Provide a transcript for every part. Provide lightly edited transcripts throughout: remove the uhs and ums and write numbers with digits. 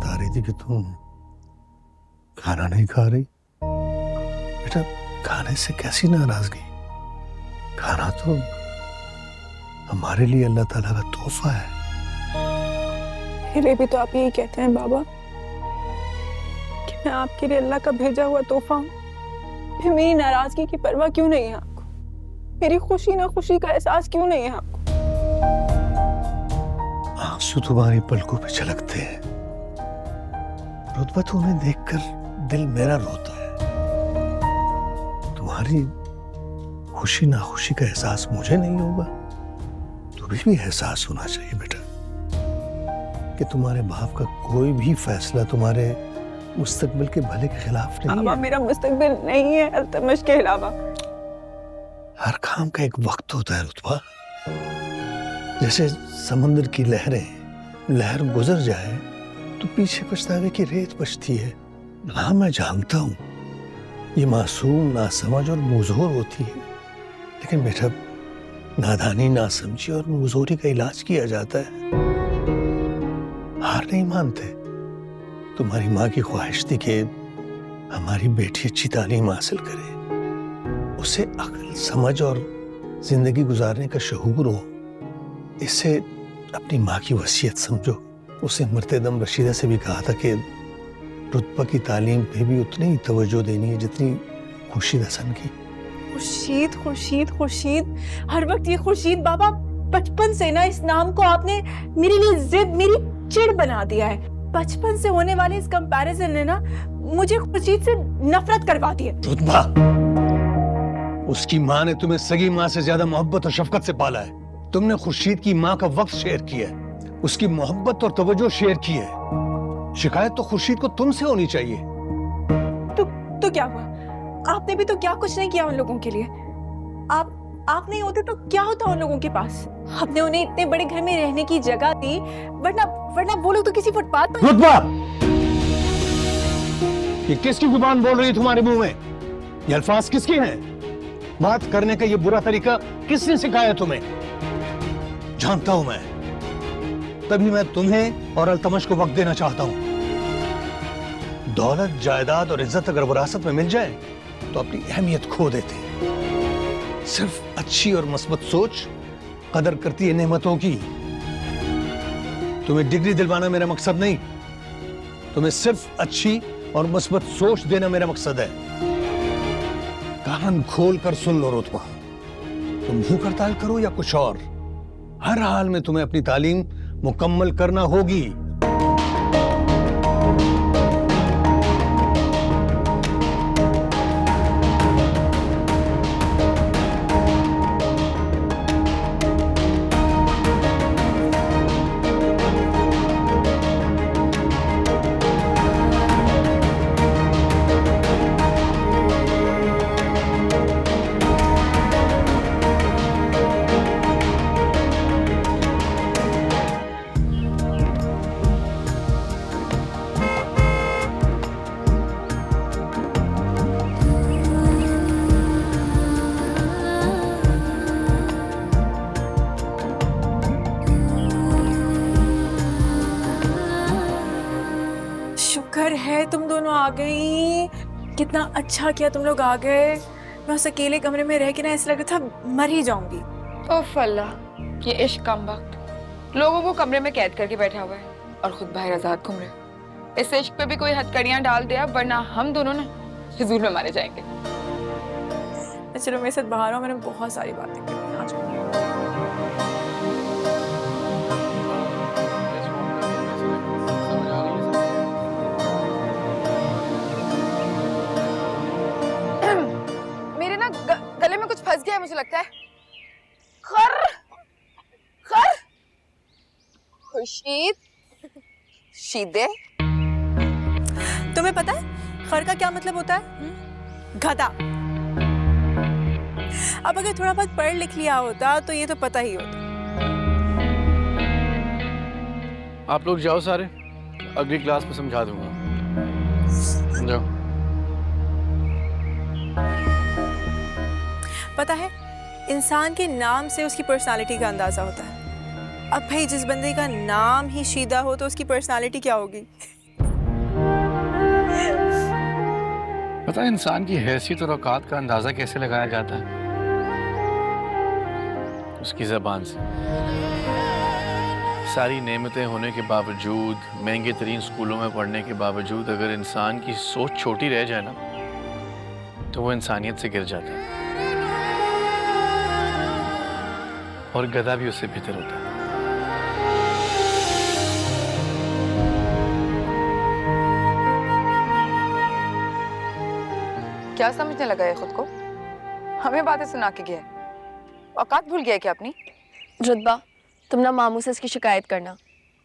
बता रही थी कि तुम खाना नहीं खा रही। बेटा, खाने से कैसी नाराजगी? खाना तो हमारे लिए अल्लाह ताला का तोहफा है। मेरे भी तो आप यही कहते हैं बाबा कि मैं आपके लिए अल्लाह का भेजा हुआ तोहफा हूँ। फिर मेरी नाराजगी की परवाह क्यों नहीं है आपको? मेरी खुशी ना खुशी का एहसास क्यों नहीं है आपको? आंसू तुम्हारी पलकों पे छलकते हैं। रुतबा, तुम्हें देखकर दिल मेरा रोता है। तुम्हारी खुशी ना खुशी का एहसास मुझे नहीं होगा, तुम्हें भी एहसास होना चाहिए बेटा कि तुम्हारे बाप का कोई भी फैसला तुम्हारे मुस्तकबिल के भले के खिलाफ नहीं है। मेरा मुस्तकबिल नहीं है अल्तमश के अलावा। हर काम का एक वक्त होता है रुतबा। जैसे समुद्र की लहर गुजर जाए तो पीछे पछतावे की रेत बचती है। हाँ, मैं जानता हूं ये मासूम, नासमझ और मुज़ोर होती है, लेकिन बेटा, नादानी, नासमझी और मुज़ोरी का इलाज किया जाता है। हार नहीं मानते। तुम्हारी माँ की ख्वाहिश थी कि हमारी बेटी अच्छी तालीम हासिल करे, उसे अक्ल, समझ और जिंदगी गुजारने का शऊर हो। इसे अपनी माँ की वसीयत समझो। उसे मरते दम रशीदा से भी कहा था कि रुतबा की तालीम पे भी उतनी ही तवज्जो देनी है जितनी खुर्शीद हसन की। खुर्शीद, खुर्शीद, खुर्शीद, हर वक्त ये खुर्शीद बाबा। बचपन से ना इस नाम को आपने मेरे लिए जिद, मेरी चिढ़ बना दिया है। बचपन से होने वाले इस कंपैरिजन ने ना मुझे खुर्शीद से नफरत करवा दी है। रुतबा, उसकी माँ ने तुम्हें सगी माँ से ज्यादा मोहब्बत और शफकत से पाला है। तुमने खुर्शीद की माँ का वक्त शेयर किया है, उसकी मोहब्बत और तवज्जो शेयर की है। शिकायत तो खुर्शीद को तुमसे होनी चाहिए। तो क्या हुआ? आपने भी तो क्या कुछ नहीं किया उन लोगों के लिए। आप नहीं होते तो क्या होता उन लोगों के पास? आपने उन्हें इतने बड़े घर में रहने की जगह दी, वरना वो लोग तो किसी फुटपाथ पर। रुतबा, ये किसकी जुबान बोल रही है तुम्हारे मुंह में? ये अल्फाज किसके हैं? बात करने का ये बुरा तरीका किसने सिखाया तुम्हें? जानता हूं मैं, तभी मैं तुम्हें और अल्तमश को वक्त देना चाहता हूं। दौलत, जायदाद और इज्जत अगर विरासत में मिल जाए तो अपनी अहमियत खो देते हैं। सिर्फ अच्छी और मस्बत सोच कदर करती है नेमतों की। तुम्हें डिग्री दिलवाना मेरा मकसद नहीं, तुम्हें सिर्फ अच्छी और मस्बत सोच देना मेरा मकसद है। कान खोल कर सुन लो रुतबा, तुम भूख हड़ताल करो या कुछ और, हर हाल में तुम्हें अपनी तालीम मुकम्मल करना होगी। शुक्र है तुम दोनों आ गई। कितना अच्छा किया तुम लोग आ गए। मैं उस अकेले कमरे में रह के ना ऐसा लग रहा था मर ही जाऊंगी। ओफ अल्लाह, ये इश्क कम वक्त लोगों को कमरे में कैद करके बैठा हुआ है और खुद बाहर आजाद घूम रहे। इस इश्क पे भी कोई हथकड़ियां डाल दिया, वरना हम दोनों ना हुजूर में मारे जाएंगे। चलो मेरे साथ बाहर आओ, मैंने बहुत सारी बातें करनी आज। मेरे ना गले में कुछ फंस गया है, मुझे लगता है। खर खर खुर्शीद, शीदे। तुम्हें पता है खर का क्या मतलब होता है? गधा। अब अगर थोड़ा बहुत पढ़ लिख लिया होता तो ये तो पता ही होता। आप लोग जाओ सारे, अगली क्लास में समझा दूंगा। जाओ। पता है, इंसान के नाम से उसकी पर्सनालिटी का अंदाजा होता है। अब भाई जिस बंदे का नाम ही शीदा हो तो उसकी पर्सनालिटी क्या होगी? पता है इंसान की हैसियत और औकात का अंदाजा कैसे लगाया जाता है? उसकी जबान से। सारी नेमतें होने के बावजूद, महंगे तरीन स्कूलों में पढ़ने के बावजूद, अगर इंसान की सोच छोटी रह जाए ना, तो वो इंसानियत से गिर जाता है। और गधा भी उससे बेहतर होता है। क्या समझने लगा है खुद को? हमें बातें सुना के गया है। औकात भूल गया है क्या अपनी? रुतबा, तुम ना मामू से इसकी शिकायत करना।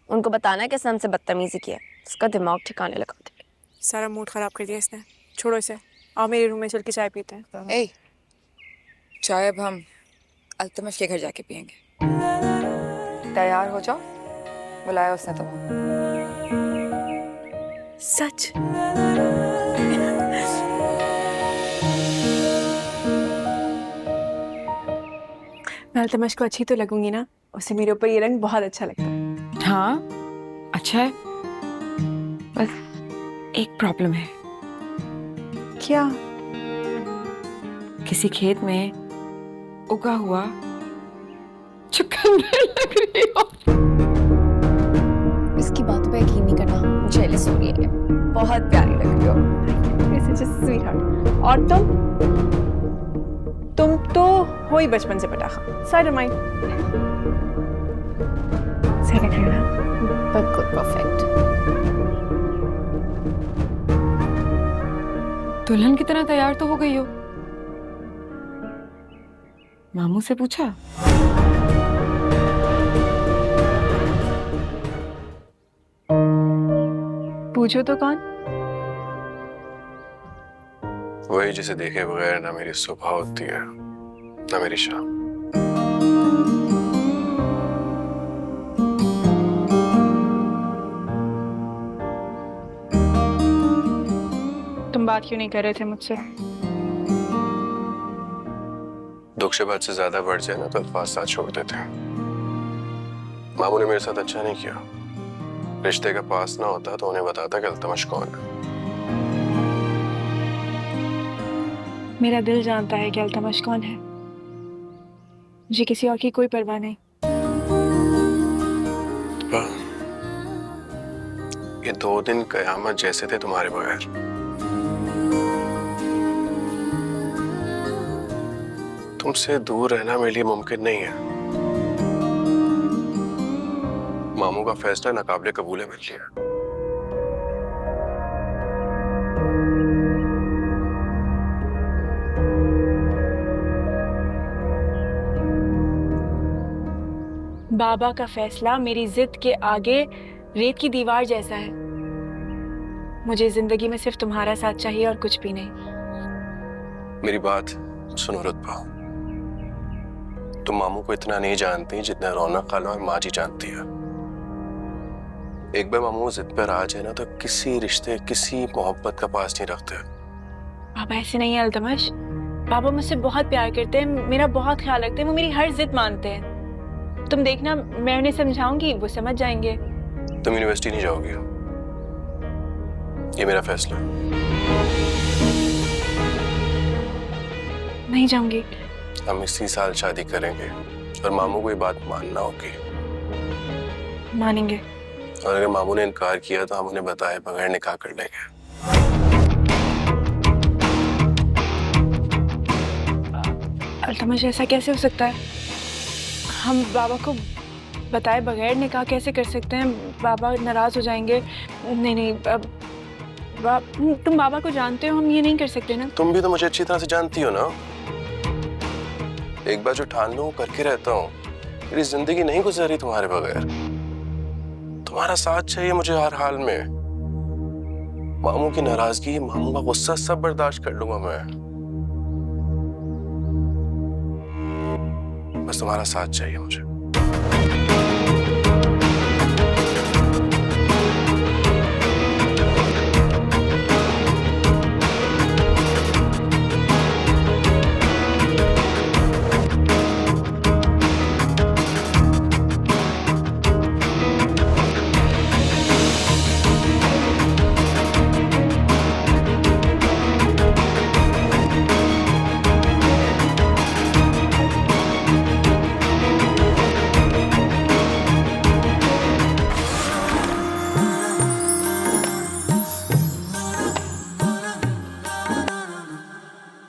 उनको बताना कि इसने हमसे बदतमीजी की है। इसका दिमाग ठिकाने लगा दे। सारा मूड खराब कर दिया इसने। छोड़ो इसे, आओ मेरे रूम में चल के चाय पीते हैं। ए, चाय अब हम अल्तमश के घर जाके पियेंगे। तैयार हो जाओ, बुलाया उसने तुम्हें। सच? मैं अल्तमश को अच्छी तो लगूंगी ना? उसे मेरे ऊपर ये रंग बहुत अच्छा लगता है। हाँ, अच्छा है। बस एक प्रॉब्लम है। क्या? किसी खेत में उगा हुआ चुकंदर लग रही हो। इसकी बातों पे यकीन नहीं करना। जेलस हो रही है। बहुत प्यारी लग रही हो। You're such a sweetheart. और तुम तो हो ही बचपन से पटाखा। Side mind. सही लग रही हो ना? बिल्कुल परफेक्ट। दुल्हन की तरह तैयार तो हो गई हो। मामू से पूछा? पूछो तो कौन? वही जिसे देखे बगैर ना मेरी सुबह होती है ना मेरी शाम। तुम बात क्यों नहीं कर रहे थे मुझसे? दुख से बात से ज्यादा बढ़ जाए ना तो अल्फाज साथ छोड़ देते हैं। मामू ने मेरे साथ अच्छा नहीं किया। रिश्ते का पास ना होता तो उन्हें बताता कि अल्तमश कौन है। मेरा दिल जानता है कि अल्तमश कौन है। मुझे किसी और की कोई परवाह नहीं। ये 2 दिन कयामत जैसे थे तुम्हारे बगैर। तुमसे दूर रहना मेरे लिए मुमकिन नहीं है। मामू का फैसला नाकाबिले कबूल है मेरे लिए। बाबा का फैसला मेरी जिद के आगे रेत की दीवार जैसा है। मुझे जिंदगी में सिर्फ तुम्हारा साथ चाहिए और कुछ भी नहीं। मेरी बात सुनो रुतबा। तुम मामू को इतना नहीं जानती जितना रौनक खाला और माँ जी जानती है। एक बार मामू जिद पर आ जाए ना तो किसी रिश्ते, किसी मोहब्बत का पास नहीं रखते। बाबा ऐसे नहीं है अल्तमश। बाबा मुझसे बहुत प्यार करते हैं, मेरा बहुत ख्याल रखते हैं, वो मेरी हर जिद मानते हैं। तुम देखना, मैं उन्हें समझाऊंगी, वो समझ जाएंगे। तुम यूनिवर्सिटी नहीं जाओगी, ये मेरा फैसला है। नहीं जाऊंगी। हम इसी साल शादी करेंगे और मामू को ये बात मानना होगी। मानेंगे। और अगर मामू ने इनकार किया तो हम उन्हें बताए बगैर निकाह कर लेंगे। अल्तमश ऐसा कैसे हो सकता है? हम बाबा को बताए बगैर निकाह कैसे कर सकते हैं? बाबा नाराज हो जाएंगे। नहीं नहीं, तुम बाबा को जानते हो, हम ये नहीं कर सकते ना। तुम भी तो मुझे अच्छी तरह से जानती हो ना। एक बार जो ठान लूं करके रहता हूँ। मेरी जिंदगी नहीं गुजरी तुम्हारे बगैर। तुम्हारा साथ चाहिए मुझे हर हाल में। मामू की नाराजगी, मामू का गुस्सा सब बर्दाश्त कर लूंगा मैं। बस तुम्हारा साथ चाहिए मुझे।